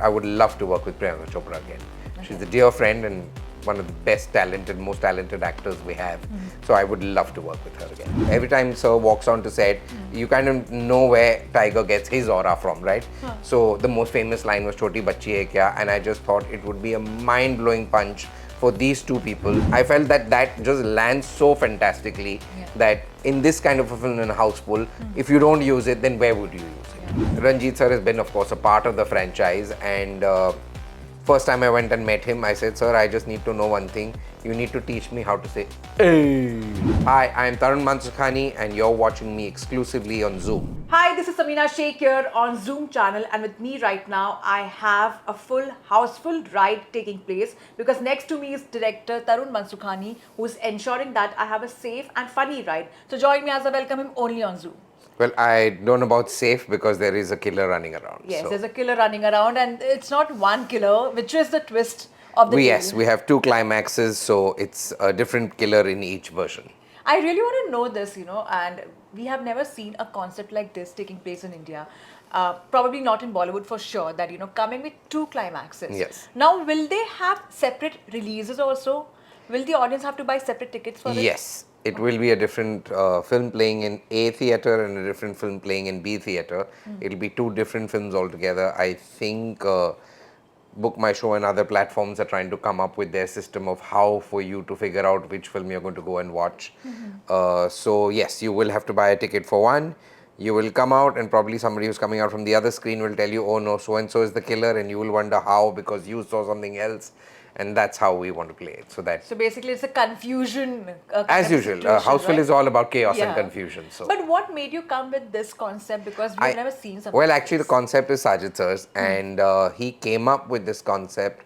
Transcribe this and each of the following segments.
I would love to work with Priyanka Chopra again. She's a dear friend and one of the best talented, most talented actors we have. So I would love to work with her again. Every time Sir walks onto set, you kind of know where Tiger gets his aura from, right? So the most famous line was Choti Bachchi Hai Kya, and I just thought it would be a mind-blowing punch for these two people. I felt that that just lands so fantastically that in this kind of a film in Housefull, if you don't use it, then where would you use it? Ranjit sir has been, of course, a part of the franchise, and first time I went and met him, I said, sir, I just need to know one thing. You need to teach me how to say, hey. Hi, I am Tarun Mansukhani, and you're watching me exclusively on Zoom. Hi, this is Samina Sheikh here on Zoom channel, and with me right now, I have a full houseful ride taking place because next to me is director Tarun Mansukhani, who is ensuring that I have a safe and funny ride. So join me as I welcome him only on Zoom. Well, I don't know about safe because there is a killer running around. Yes, so. there's a killer running around, and it's not one killer, which is the twist of the tale. Yes, we have two climaxes, so it's a different killer in each version. I really want to know this, and we have never seen a concept like this taking place in India. Probably not in Bollywood for sure, that, coming with two climaxes. Yes. Now, will they have separate releases also? Will the audience have to buy separate tickets for it? Yes. It will be a different film playing in A theatre and a different film playing in B theatre. It'll be two different films altogether. I think Book My Show and other platforms are trying to come up with their system of how for you to figure out which film you're going to go and watch. So yes, you will have to buy a ticket for one. You will come out and probably somebody who's coming out from the other screen will tell you, oh no, so-and-so is the killer, and you will wonder how because you saw something else. And that's how we want to play it. So basically, it's a confusion. As usual, Housefull right? is all about chaos and confusion. So. But what made you come with this concept? Because we've never seen something. Well, actually, the concept is Sajid sir's, and he came up with this concept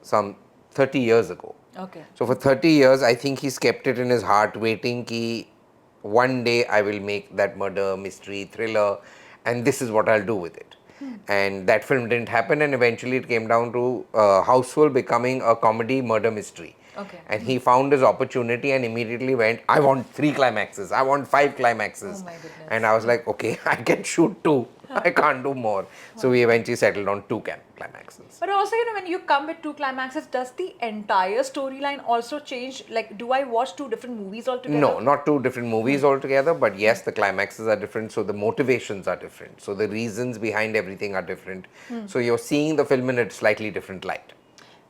some 30 years ago. Okay. So for 30 years, I think he's kept it in his heart, waiting ki one day I will make that murder mystery thriller, and this is what I'll do with it. And that film didn't happen, and eventually it came down to Housefull becoming a comedy murder mystery. Okay. And he found his opportunity and immediately went, I want 3 climaxes, I want 5 climaxes. Oh my goodness. And I was like, okay, I can shoot 2. I can't do more. So we eventually settled on 2 climaxes. But also, when you come with 2 climaxes, does the entire storyline also change? Like, do I watch 2 different movies altogether? No, not 2 different movies altogether, but yes, the climaxes are different, so the motivations are different. So the reasons behind everything are different. So you're seeing the film in a slightly different light.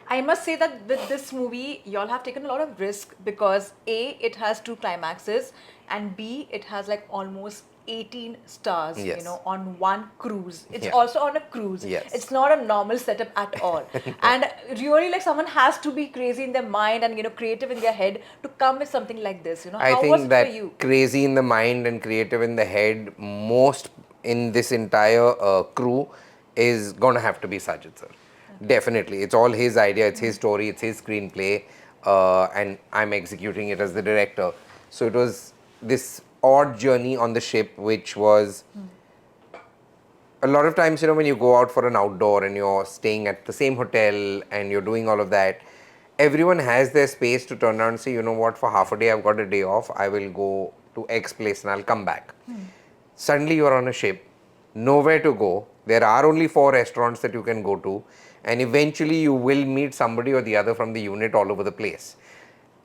I must say that with this movie, y'all have taken a lot of risk because A, it has 2 climaxes, and B, it has like almost 18 stars, Yes. on one cruise. It's Yeah. also on a cruise. Yes. It's not a normal setup at all. And really, like, someone has to be crazy in their mind and, creative in their head to come with something like this, I How was think it that for you? crazy in the mind and creative in the head, most in this entire crew is going to have to be Sajid sir. Definitely. It's all his idea, it's his story, it's his screenplay, and I'm executing it as the director. So it was this odd journey on the ship, which was a lot of times, when you go out for an outdoor and you're staying at the same hotel and you're doing all of that, everyone has their space to turn around and say, you know what, for half a day I've got a day off, I will go to X place and I'll come back. Suddenly you're on a ship, nowhere to go, there are only 4 restaurants that you can go to, and eventually you will meet somebody or the other from the unit all over the place.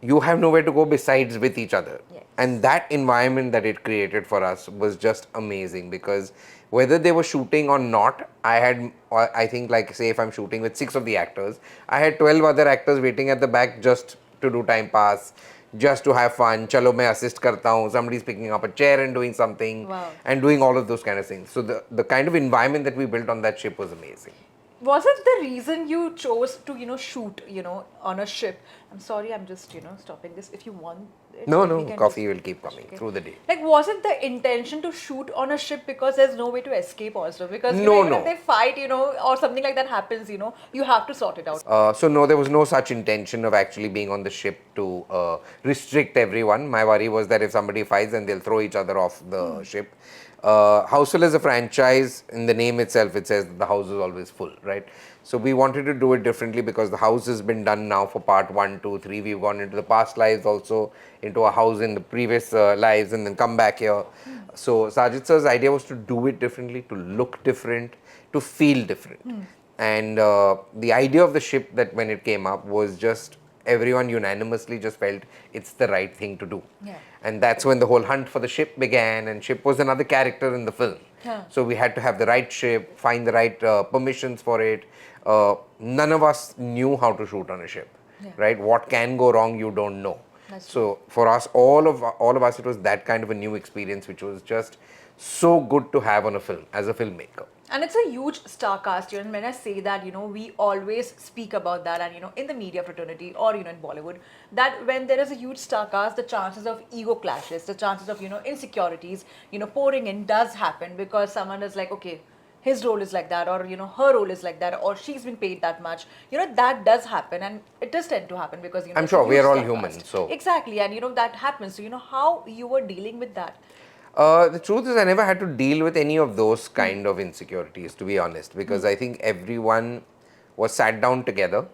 You have nowhere to go besides with each other. Yes. And that environment that it created for us was just amazing, because whether they were shooting or not, I think, like, say if I'm shooting with 6 of the actors, I had 12 other actors waiting at the back just to do time pass, just to have fun. Chalo, main assist karta hu. Somebody's picking up a chair and doing something. Wow. And doing all of those kind of things. So the kind of environment that we built on that ship was amazing. Was it the reason you chose to, shoot, on a ship? I'm sorry, I'm just, stopping this. If you want it, No, we can coffee just- will keep coming through the day. Like, was it the intention to shoot on a ship because there's no way to escape also? Because, No, even no. if they fight, or something like that happens, you have to sort it out. So no, there was no such intention of actually being on the ship to restrict everyone. My worry was that if somebody fights, then they'll throw each other off the ship. Housefull is a franchise. In the name itself, it says that the house is always full, right? So we wanted to do it differently because the house has been done now for part 1, 2, 3. We've gone into the past lives also, into a house in the previous lives, and then come back here. So Sajid sir's idea was to do it differently, to look different, to feel different. And the idea of the ship, that when it came up, was just everyone unanimously just felt it's the right thing to do. Yeah. And that's when the whole hunt for the ship began, and ship was another character in the film. Yeah. So we had to have the right ship, find the right permissions for it. None of us knew how to shoot on a ship, Yeah. right? What can go wrong, you don't know. That's So for us, all of us, it was that kind of a new experience, which was just so good to have on a film as a filmmaker. And it's a huge star cast, and when I say that, we always speak about that, and in the media fraternity or in Bollywood, that when there is a huge star cast, the chances of ego clashes, the chances of insecurities, pouring in does happen, because someone is like, okay, his role is like that, or her role is like that, or she's been paid that much. That does happen, and it does tend to happen because I'm it's a sure we huge are all star human, cast. so Exactly, and that happens. So how you were dealing with that? The truth is, I never had to deal with any of those kind of insecurities, to be honest, because I think everyone was sat down together.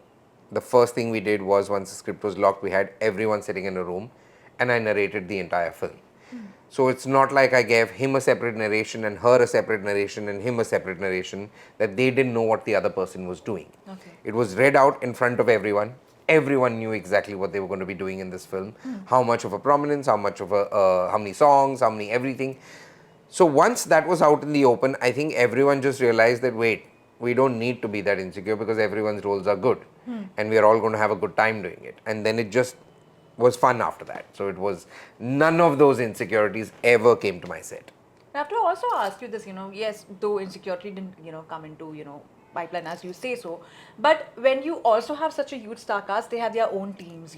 The first thing we did was, once the script was locked, we had everyone sitting in a room, and I narrated the entire film. So it's not like I gave him a separate narration and her a separate narration and him a separate narration, that they didn't know what the other person was doing. Okay. It was read out in front of everyone. Everyone knew exactly what they were going to be doing in this film, how much of a prominence, how much of a, how many songs, how many everything. So once that was out in the open, I think everyone just realized that, wait, we don't need to be that insecure because everyone's roles are good, and we are all going to have a good time doing it. And then it just was fun after that. So it was, none of those insecurities ever came to my set. I have to also ask you this, yes, though insecurity didn't, come into, pipeline as you say so, but when you also have such a huge star cast, they have their own teams,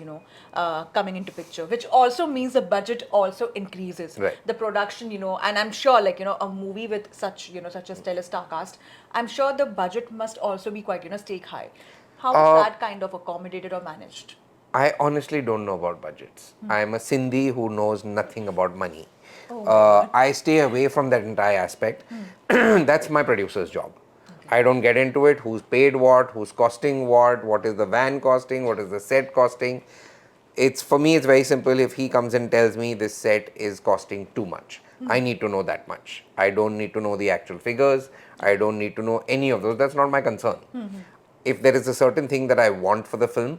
coming into picture, which also means the budget also increases. Right. The production, and I'm sure, like, a movie with such, such a stellar star cast, I'm sure the budget must also be quite, stake high. How is that kind of accommodated or managed? I honestly don't know about budgets. I'm a Sindhi who knows nothing about money. Oh. I stay away from that entire aspect. That's my producer's job. I don't get into it. Who's paid what, who's costing what is the van costing, what is the set costing. It's, for me, it's very simple. If he comes and tells me this set is costing too much, I need to know that much. I don't need to know the actual figures. I don't need to know any of those. That's not my concern. If there is a certain thing that I want for the film,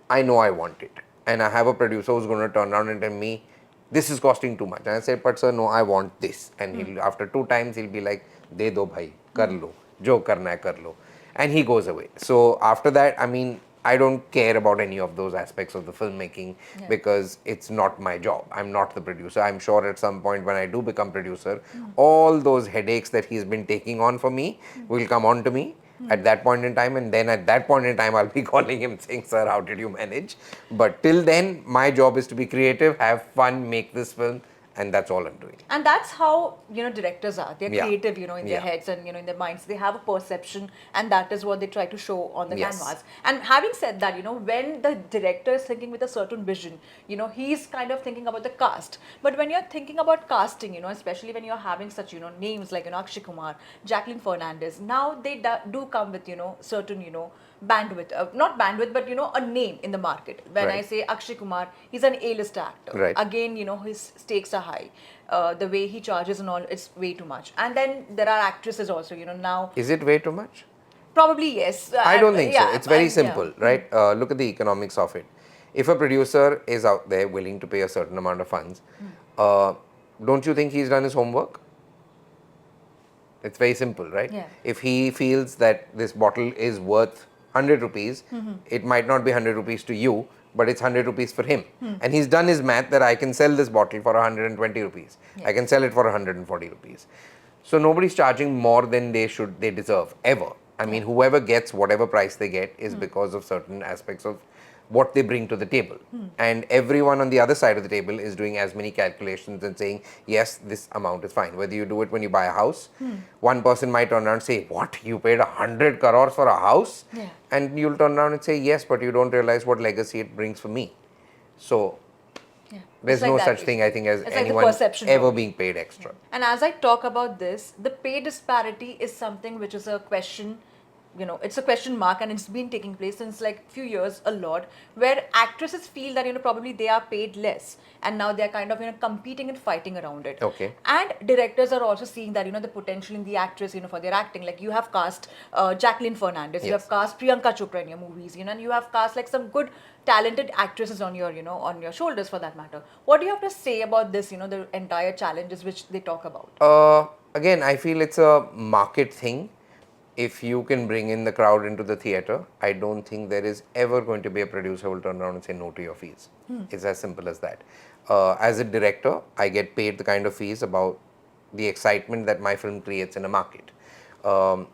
I know I want it. And I have a producer who's going to turn around and tell me, this is costing too much. And I say, but sir, no, I want this. And he'll, after 2 times, he'll be like, de do bhai, kar lo. Jo karna hai, kar lo. And he goes away. So after that, I mean, I don't care about any of those aspects of the filmmaking because it's not my job. I'm not the producer. I'm sure at some point when I do become producer, all those headaches that he's been taking on for me will come on to me at that point in time, and then at that point in time I'll be calling him saying, sir, how did you manage? But till then, my job is to be creative, have fun, make this film, and that's all I'm doing. And that's how directors are. They're Yeah. creative, in their heads and in their minds. They have a perception, and that is what they try to show on the Yes. canvas. And having said that, when the director is thinking with a certain vision, he's kind of thinking about the cast. But when you're thinking about casting, especially when you're having such names like Akshay Kumar, Jacqueline Fernandez, now they do come with certain bandwidth, not bandwidth, but a name in the market. When I Right. say Akshay Kumar, he's an A-list actor. Right. Again, his stakes are high. The way he charges and all, it's way too much. And then there are actresses also, now. Is it way too much? Probably yes. I don't think so. It's very yeah. simple, right? Look at the economics of it. If a producer is out there willing to pay a certain amount of funds, don't you think he's done his homework? It's very simple, right? Yeah. If he feels that this bottle is worth 100 rupees, it might not be 100 rupees to you, but it's 100 rupees for him. And he's done his math that I can sell this bottle for 120 rupees. Yes. I can sell it for 140 rupees. So nobody's charging more than they deserve, ever. I mean, whoever gets whatever price they get is because of certain aspects of what they bring to the table. And everyone on the other side of the table is doing as many calculations and saying, yes, this amount is fine. Whether you do it when you buy a house, one person might turn around and say, what, you paid 100 crores for a house? Yeah. And you'll turn around and say, yes, but you don't realize what legacy it brings for me. So Yeah. there's It's like no that, such thing, I think, as it's like the anyone perception ever only. being paid extra. And as I talk about this, the pay disparity is something which is a question it's a question mark, and it's been taking place since like few years a lot, where actresses feel that probably they are paid less, and now they're kind of competing and fighting around it. Okay. And directors are also seeing that the potential in the actress for their acting. Like you have cast Jacqueline Fernandez, you have Yes. cast Priyanka Chopra in your movies, and you have cast like some good talented actresses on your on your shoulders for that matter. What do you have to say about this, the entire challenges which they talk about? Again, I feel it's a market thing. If you can bring in the crowd into the theater, I don't think there is ever going to be a producer who will turn around and say no to your fees. It's as simple as that. As a director, I get paid the kind of fees about the excitement that my film creates in a market. Um,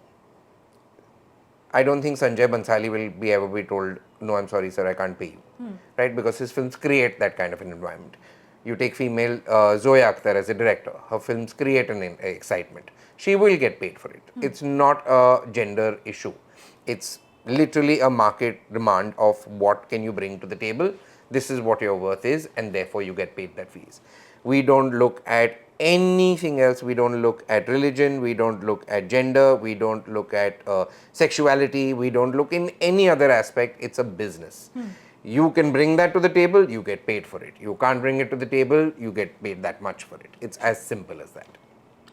I don't think Sanjay Bansali will be ever be told, no, I'm sorry, sir, I can't pay you. Right? Because his films create that kind of an environment. You take female Zoya Akhtar as a director, her films create an excitement. She will get paid for it. It's not a gender issue. It's literally a market demand of what can you bring to the table. This is what your worth is, and therefore you get paid that fees. We don't look at anything else. We don't look at religion, we don't look at gender, we don't look at sexuality, we don't look in any other aspect. It's a business. You can bring that to the table, you get paid for it. You can't bring it to the table, you get paid that much for it. It's as simple as that.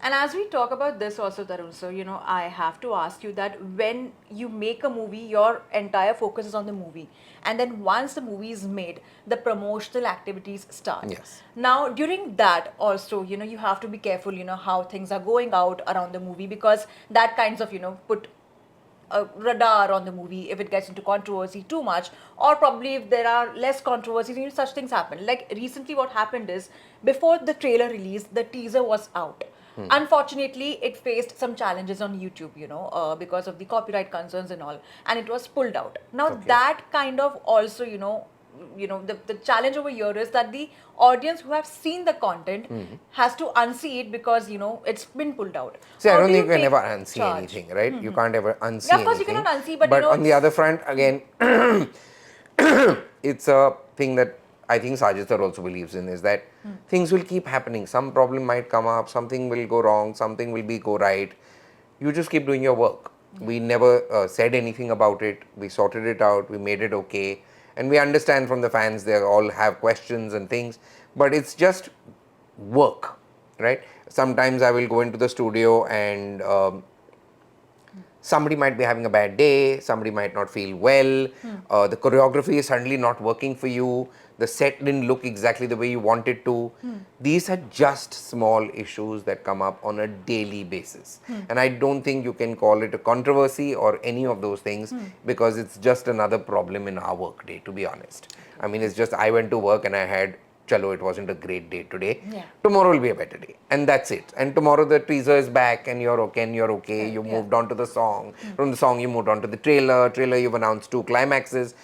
And as we talk about this also, Tarun, so I have to ask you that when you make a movie, your entire focus is on the movie. And then once the movie is made, the promotional activities start. Yes. Now, during that also, you have to be careful, how things are going out around the movie, because that kinds of, put a radar on the movie if it gets into controversy too much, or probably if there are less controversies, such things happen. Like recently what happened is, before the trailer release, the teaser was out. Unfortunately, it faced some challenges on YouTube, because of the copyright concerns and all, and it was pulled out. Now Okay. that kind of also, the challenge over here is that the audience who have seen the content has to unsee it because it's been pulled out. See, I How don't do think you can take ever unsee charge? anything, right? You can't ever unsee Yeah, of course you anything. cannot unsee, but on the it's- other front, again, it's a thing that I think Sajid sir also believes in, is that things will keep happening. Some problem might come up, something will go wrong, something will be go right. You just keep doing your work. We never said anything about it. We sorted it out. We made it okay. And we understand from the fans, they all have questions and things, but it's just work, right? Sometimes I will go into the studio and somebody might be having a bad day, somebody might not feel well, the choreography is suddenly not working for you, the set didn't look exactly the way you want it to. These are just small issues that come up on a daily basis. And I don't think you can call it a controversy or any of those things because it's just another problem in our work day, to be honest. I mean, it's just I went to work and I had chalo, it wasn't a great day today. Yeah. Tomorrow will be a better day. And that's it. And tomorrow the teaser is back and you're okay and you're okay. Right, You yeah. moved on to the song. From the song, you moved on to the trailer. Trailer, you've announced 2 climaxes.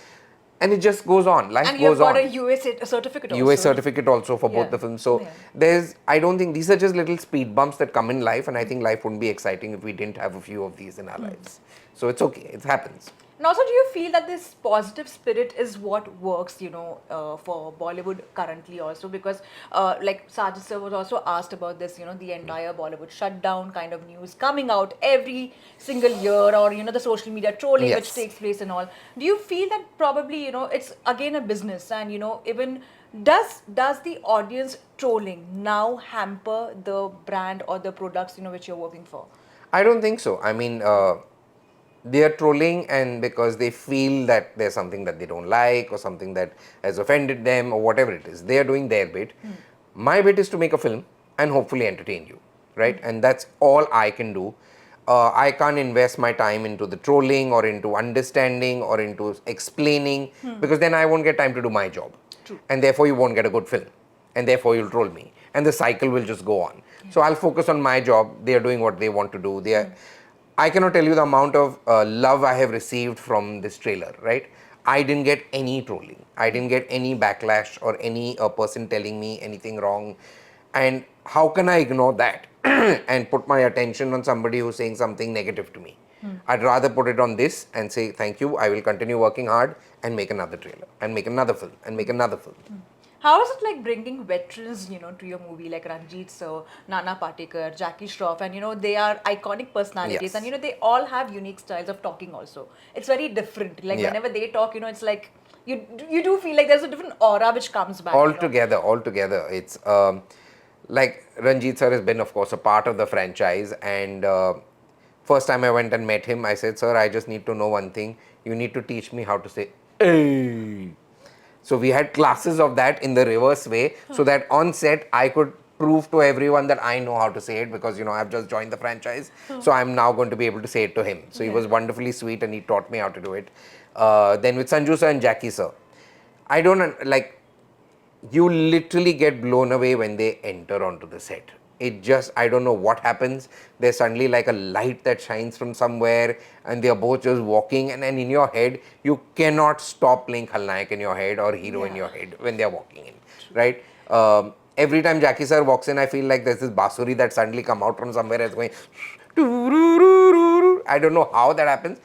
And it just goes on. Life And you've goes got on. a UA certificate also. UA certificate also for both Yeah. the films. So Yeah. I don't think these are just little speed bumps that come in life. And I think life wouldn't be exciting if we didn't have a few of these in our lives. So it's okay. It happens. And also, do you feel that this positive spirit is what works, for Bollywood currently also? Because, like Sajid sir was also asked about this, the entire Bollywood shutdown kind of news coming out every single year, or, the social media trolling which Yes. takes place and all. Do you feel that probably, it's again a business, and, even does the audience trolling now hamper the brand or the products, which you're working for? I don't think so. I mean, they are trolling and because they feel that there's something that they don't like or something that has offended them or whatever it is. They are doing their bit. My bit is to make a film and hopefully entertain you, right? And that's all I can do. I can't invest my time into the trolling or into understanding or into explaining because then I won't get time to do my job. True. And therefore you won't get a good film. And therefore you'll troll me. And the cycle will just go on. So I'll focus on my job. They are doing what they want to do. They are, I cannot tell you the amount of love I have received from this trailer, right? I didn't get any trolling. I didn't get any backlash or any person telling me anything wrong. And how can I ignore that and put my attention on somebody who's saying something negative to me? I'd rather put it on this and say, thank you, I will continue working hard and make another trailer and make another film and make another film. How is it like bringing veterans, to your movie like Ranjit Sir, Nana Patekar, Jackie Shroff, and they are iconic personalities, and Yes. they all have unique styles of talking. Also, it's very different. Like Yeah. whenever they talk, it's like you do feel like there's a different aura which comes back. Altogether, it's like Ranjit sir has been, of course, a part of the franchise. And first time I went and met him, I said, "Sir, I just need to know one thing. You need to teach me how to say hey." So we had classes of that in the reverse way, so that on set I could prove to everyone that I know how to say it, because I've just joined the franchise, so I'm now going to be able to say it to him. So he was wonderfully sweet and he taught me how to do it. Then with Sanju sir and Jackie sir, I don't like, you literally get blown away when they enter onto the set. It just, I don't know what happens. There's suddenly like a light that shines from somewhere, and they're both just walking, and then in your head, you cannot stop playing Khalnayak in your head or hero in your head when they're walking in, right? Every time Jackie sir walks in, I feel like there's this basuri that suddenly come out from somewhere and it's going. I don't know how that happens,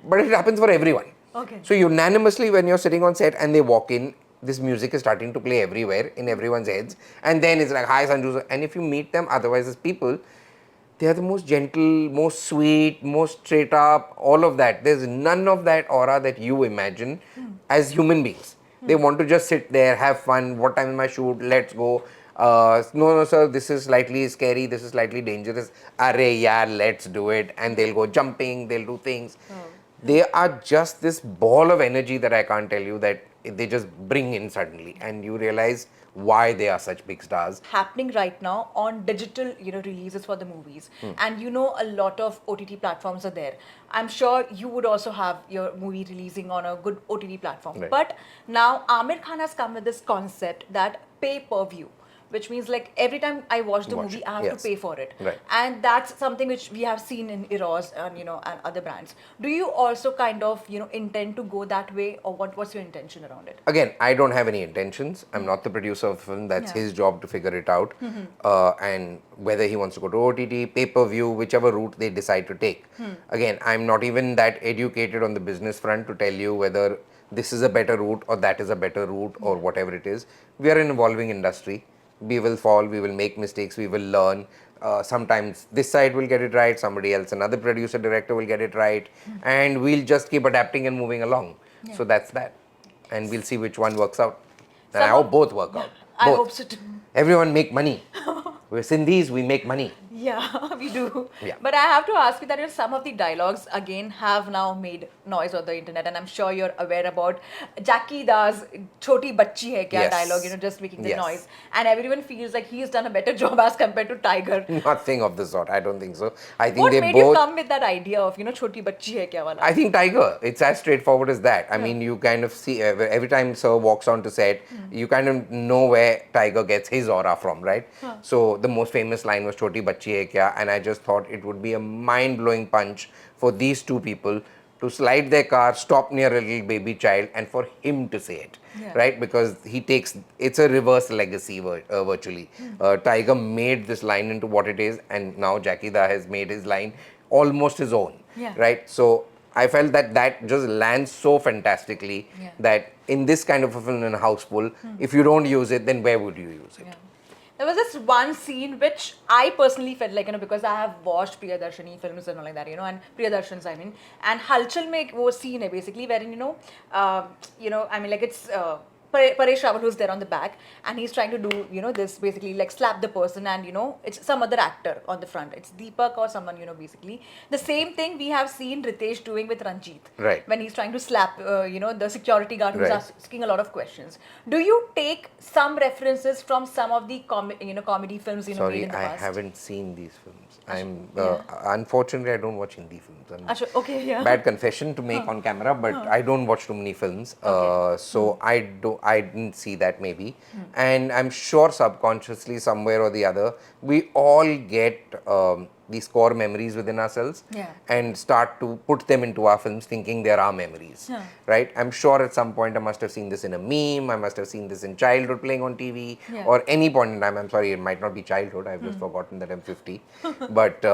but it happens for everyone. Okay. So unanimously, when you're sitting on set and they walk in, this music is starting to play everywhere in everyone's heads, and then it's like, "Hi, Sanju sir." And if you meet them, otherwise as people, they are the most gentle, most sweet, most straight up, all of that. There's none of that aura that you imagine as human beings. They want to just sit there, have fun. What time is my shoot? Let's go. No, no, sir, this is slightly scary. This is slightly dangerous. Arey, yeah, let's do it. And they'll go jumping, they'll do things. They are just this ball of energy that I can't tell you, that they just bring in suddenly. And you realize why they are such big stars. Happening right now on digital releases for the movies, and a lot of OTT platforms are there. I'm sure you would also have your movie releasing on a good OTT platform. Right. But now Aamir Khan has come with this concept that pay per view, which means like every time I watch the movie, I have Yes. to pay for it. Right. And that's something which we have seen in Eros and and other brands. Do you also kind of intend to go that way, or what's your intention around it? Again, I don't have any intentions. I'm not the producer of the film. That's Yeah. his job to figure it out. And whether he wants to go to OTT, pay-per-view, whichever route they decide to take. Again, I'm not even that educated on the business front to tell you whether this is a better route or that is a better route or whatever it is. We are an evolving industry. We will fall, we will make mistakes, we will learn. Sometimes this side will get it right, somebody else, another producer, director will get it right, and we'll just keep adapting and moving along. So that's that. And we'll see which one works out. And I Some hope of- both work out. I Both. hope so too. Everyone make money. We're Sindhis, we make money. Yeah, we do. Yeah. But I have to ask you that some of the dialogues again have now made noise on the internet, and I'm sure you're aware about Jackie Da's "Choti bachchi hai kya" Yes. dialogue, just making the Yes. noise, and everyone feels like he's done a better job as compared to Tiger. Nothing of the sort. I don't think so. I think What they made you both. come with that idea of "Choti bachchi hai kya" wala? I think Tiger. It's as straightforward as that. I mean, you kind of see every time Sir walks onto set, you kind of know where Tiger gets his aura from, right? So the most famous line was "Choti bachchi hai kya," and I just thought it would be a mind-blowing punch for these two people to slide their car, stop near a little baby child, and for him to say it, right? Because he takes, it's a reverse legacy virtually. Tiger made this line into what it is, and now Jackie Da has made his line almost his own, right? So I felt that that just lands so fantastically that in this kind of a film in Housefull, if you don't use it, then where would you use it? Yeah. There was this one scene which I personally felt like, because I have watched Priyadarshini films and all like that, and Priyadarshan's, I mean, and Halchal mein ek wo scene hai basically wherein, I mean, like it's Paresh Rawal who's there on the back, and he's trying to do, this basically like slap the person, and, it's some other actor on the front. It's Deepak or someone, basically. The same thing we have seen Ritesh doing with Ranjit. Right. When he's trying to slap, the security guard who's Right. asking a lot of questions. Do you take some references from some of the comedy films made Sorry, in the I past? haven't seen these films. yeah. Unfortunately, I don't watch Hindi films. Achha, okay, yeah. Bad confession to make on camera, but I don't watch too many films. So I didn't see that maybe. And I'm sure subconsciously, somewhere or the other, we all get these core memories within ourselves Yeah. and start to put them into our films thinking they're our memories, right? I'm sure at some point I must have seen this in a meme, I must have seen this in childhood playing on TV, or any point in time. I'm sorry, it might not be childhood, I've just forgotten that I'm 50. But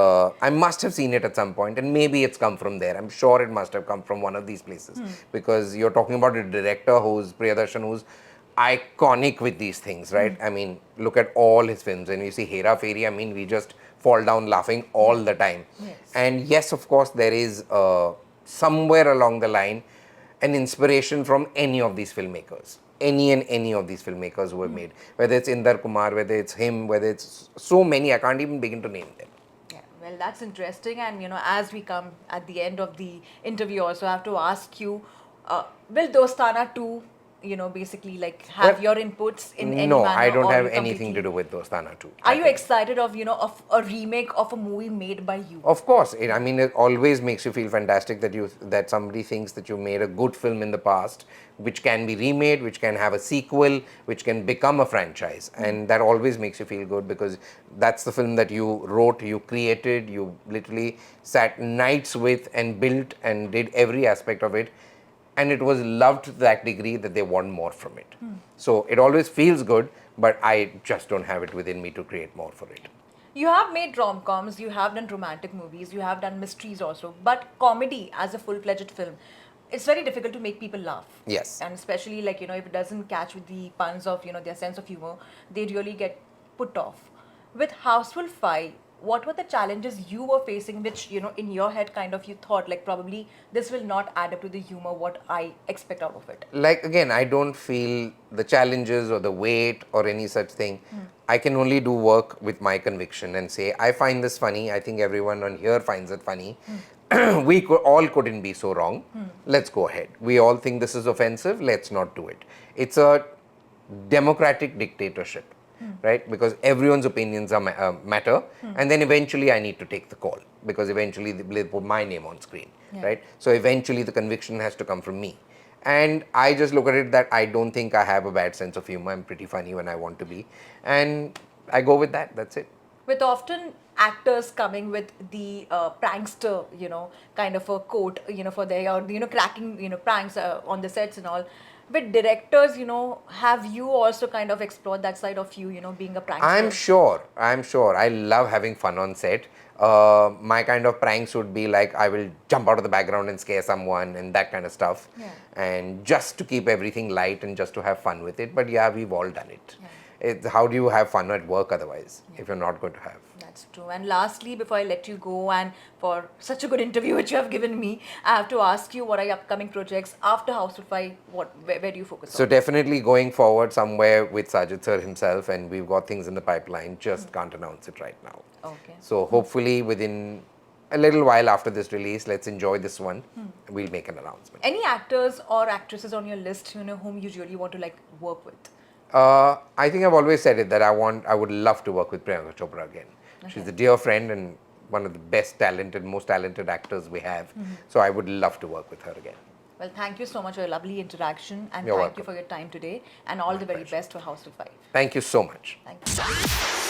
I must have seen it at some point, and maybe it's come from there. I'm sure it must have come from one of these places, because you're talking about a director who's Priyadarshan, who's iconic with these things, right? I mean, look at all his films. And you see Hera Fairy, I mean, we just fall down laughing all the time. Yes. And yes, of course, there is somewhere along the line an inspiration from any of these filmmakers. Any and any of these filmmakers who have made. Whether it's Indar Kumar, whether it's him, whether it's so many, I can't even begin to name them. Yeah, well, that's interesting. And as we come at the end of the interview, also I have to ask you, will Dostana 2, basically like have your inputs in any No, manner? I don't or have you anything to completely- do with Dostana 2. Are you excited of of a remake of a movie made by you? Of course, I mean, it always makes you feel fantastic that somebody thinks that you made a good film in the past, which can be remade, which can have a sequel, which can become a franchise, and that always makes you feel good because that's the film that you wrote, you created, you literally sat nights with and built and did every aspect of it, and it was loved to that degree that they want more from it. So it always feels good, but I just don't have it within me to create more for it. You have made rom-coms, you have done romantic movies, you have done mysteries also, but comedy as a full-fledged film, it's very difficult to make people laugh. Yes. And especially like, if it doesn't catch with the puns of, their sense of humor, they really get put off. With Houseful 5, what were the challenges you were facing which, in your head kind of you thought like probably this will not add up to the humor what I expect out of it? Like, again, I don't feel the challenges or the weight or any such thing. I can only do work with my conviction and say, I find this funny. I think everyone on here finds it funny. All couldn't be so wrong. Let's go ahead. We all think this is offensive. Let's not do it. It's a democratic dictatorship, right? Because everyone's opinions are matter. And then eventually I need to take the call because eventually they put my name on screen, right? So eventually the conviction has to come from me. And I just look at it that I don't think I have a bad sense of humor. I'm pretty funny when I want to be. And I go with that. That's it. With often actors coming with the prankster, kind of a quote, for their, or, cracking, pranks on the sets and all. With directors, have you also kind of explored that side of you, being a prankster? I'm sure. I love having fun on set. My kind of pranks would be like I will jump out of the background and scare someone and that kind of stuff. Yeah. And just to keep everything light and just to have fun with it. But yeah, we've all done it. It's, how do you have fun at work otherwise if you're not going to have? That's true. And lastly, before I let you go, and for such a good interview which you have given me, I have to ask you, what are your upcoming projects after Housefull 5? Where do you focus on? So definitely going forward somewhere with Sajid sir himself, and we've got things in the pipeline, just can't announce it right now. Okay. So hopefully within a little while after this release, let's enjoy this one, we'll make an announcement. Any actors or actresses on your list, whom you really want to like work with? I think I've always said it that I would love to work with Priyanka Chopra again. She's a dear friend and one of the best talented, most talented actors we have. So I would love to work with her again. Well, thank you so much for your lovely interaction, and You're thank you welcome. for your time today, and all the very best for Housefull 5. Thank you so much. Thank you.